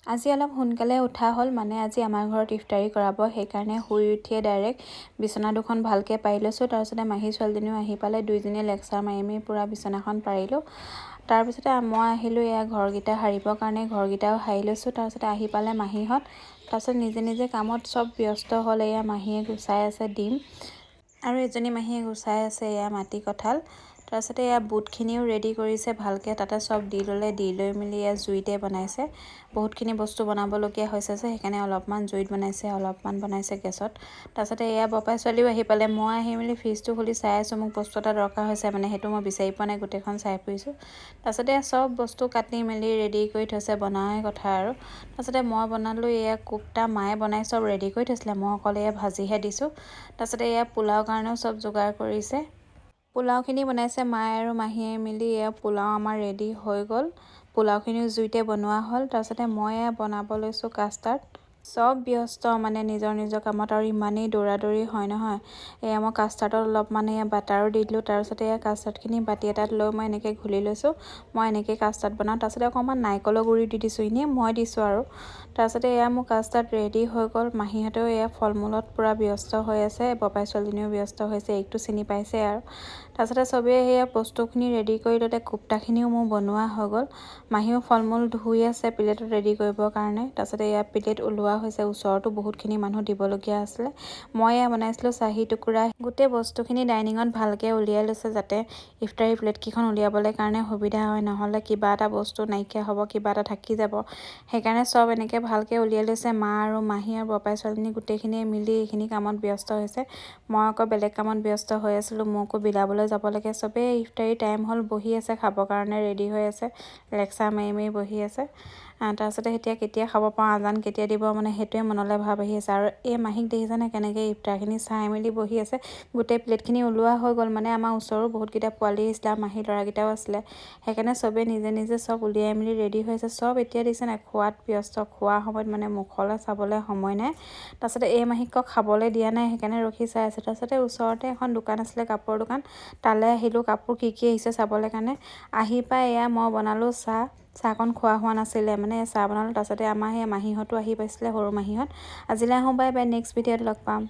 আজি অলপ সোনকালে উঠা হ'ল মানে আজি আমাৰ ঘৰত ইফতাৰী কৰাব সেইকাৰণে শুই উঠিয়ে ডাইৰেক্ট বিছনা দুখন ভালকৈ পাৰি লৈছোঁ। তাৰপিছতে মাহী ছোৱালীজনীও আহি পালে, দুইজনীয়ে লেকচাৰ মাৰি পূৰা বিছনাখন পাৰিলোঁ। তাৰপিছতে মই আহিলোঁ এয়া ঘৰকেইটা সাৰিবৰ কাৰণে, ঘৰকেইটাও সাৰি লৈছোঁ। তাৰপিছতে আহি পালে মাহীহঁত, তাৰপিছত নিজে নিজে কামত চব ব্যস্ত হ'ল। এয়া মাহীয়ে গুচাই আছে ডিম আৰু এজনী মাহীয়ে গুচাই আছে এয়া মাটি কঁঠাল। তাৰপিছতে এয়া বুটখিনিও ৰেডি কৰিছে ভালকৈ, তাতে চব দি ল'লে, দি লৈ মেলি এয়া জুইতে বনাইছে। বহুতখিনি বস্তু বনাবলগীয়া হৈছে যে সেইকাৰণে অলপমান জুইত বনাইছে, অলপমান বনাইছে গেছত। তাৰপিছতে এয়া বপাই ছোৱালীও আহি পালে। মই আহি মেলি ফ্ৰিজটো খুলি চাই আছোঁ, মোক বস্তু এটা দৰকাৰ হৈছে মানে, সেইটো মই বিচাৰি পোৱা নাই, গোটেইখন চাই ফুৰিছোঁ। তাৰপিছতে চব বস্তু কাটি মেলি ৰেডি কৰি থৈছে, বনাই কথা আৰু। তাৰপিছতে মই বনালোঁ এয়া কোপ্তা, মায়ে বনাই চব ৰেডি কৰি থৈছিলে, মই অকল এয়া ভাজিহে দিছোঁ। তাৰপিছতে এয়া পোলাও কাৰণেও চব যোগাৰ কৰিছে। পোলাওখিনি বনাইছে মায়ে আৰু মাহীয়ে মিলি। এয়া পোলাও আমাৰ ৰেডি হৈ গ'ল, পোলাওখিনিও জুইতে বনোৱা হ'ল। তাৰপিছতে মই এয়া বনাব লৈছোঁ কাষ্টাৰ্ড। চব ব্যস্ত মানে নিজৰ নিজৰ কামত আৰু ইমানেই দৌৰা হয় নহয়। এয়া মই কাষ্টাৰ্ডত অলপমান এয়া বাটাৰো দি দিলোঁ। তাৰপিছতে এয়া কাষ্টাৰ্ডখিনি বাতি এটাত লৈ মই এনেকৈ ঘুলি লৈছোঁ। মই এনেকৈ কাষ্টাৰ্ড বনাওঁ। তাৰপিছতে অকণমান নাৰিকলৰ গুড়ি দি দিছোঁ, এনেই মই দিছোঁ আৰু। তাৰপিছতে এয়া মোৰ কাষ্টাৰ্ড ৰেডি হৈ গ'ল। মাহীহঁতেও এয়া ফল মূলত পূৰা ব্যস্ত হৈ আছে, বপাই ছোৱালীজনীও ব্যস্ত হৈছে, এগটো চিনি পাইছে আৰু। তাৰপিছতে চবেই সেয়া বস্তুখিনি ৰেডি কৰি ল'লে, কোপ্তাখিনিও মোৰ বনোৱা হৈ গ'ল। মাহীও ফল মূল ধুই আছে প্লেটত ৰেডি কৰিবৰ কাৰণে। তাৰপিছতে এয়া প্লেট ওলোৱা হৈছে, ওচৰতো বহুতখিনি মানুহ দিবলগীয়া আছিলে। মই এয়া বনাইছিলোঁ চাহী টুকুৰা। গোটেই বস্তুখিনি ডাইনিঙত ভালকৈ উলিয়াই লৈছে যাতে ইফতাৰী প্লেটকেইখন উলিয়াবলৈ কাৰণে সুবিধা হয়, নহ'লে কিবা এটা বস্তু নাইকিয়া হ'ব, কিবা এটা থাকি যাব। সেইকাৰণে চব এনেকৈ ভালকৈ উলিয়াই লৈছে। মা আৰু মাহী আৰু বপাই ছোৱালীজনী গোটেইখিনিয়ে মিলি এইখিনি কামত ব্যস্ত হৈছে। মই আকৌ বেলেগ কামত ব্যস্ত হৈ আছিলোঁ, মোকো বিলাবলৈ যাব লাগে। চবেই ইফতাৰী টাইম হ'ল, বহি আছে খাবৰ কাৰণে, ৰেডি হৈ আছে, লেকচাৰ মাৰি বহি আছে। তাৰপিছতে এতিয়া কেতিয়া খাব পাওঁ, আজান কেতিয়া দিব, মানে সেইটোৱে মনলৈ ভাৱ আহি আছে। আৰু এই মাহীক দেখিছেনে কেনেকৈ ইফতাৰখিনি চাই মেলি বহি আছে। গোটেই প্লেটখিনি ওলোৱা হৈ গ'ল, মানে আমাৰ ওচৰো বহুতকেইটা পোৱালি আহিছিলে আৰু মাহীৰ ল'ৰাকেইটাও আছিলে। সেইকাৰণে চবেই নিজে নিজে চব উলিয়াই মেলি ৰেডি হৈ আছে। চব এতিয়া দিছে নাই খোৱাত ব্যস্ত, খোৱাৰ সময়ত মানে মুখলৈ চাবলৈ সময় নাই। তাৰপিছতে এই মাহীক খাবলৈ দিয়া নাই, সেইকাৰণে ৰখি চাই আছে। তাৰপিছতে ওচৰতে এখন দোকান আছিলে, কাপোৰৰ দোকান, তালৈ আহিলোঁ কাপোৰ কি আহিছে চাবলৈ কাৰণে। আহি পাই এয়া মই বনালোঁ চাহ। চাহকণ খোৱা হোৱা নাছিলে, মানে চাহ বনালোঁ। তাৰপিছতে আমাৰ সেই মাহীহঁতো আহি পাইছিলে, সৰু মাহীহঁত। আজিলৈ আহোঁ, বাই বাই, নেক্সট ভিডিঅ'ত লগ পাম।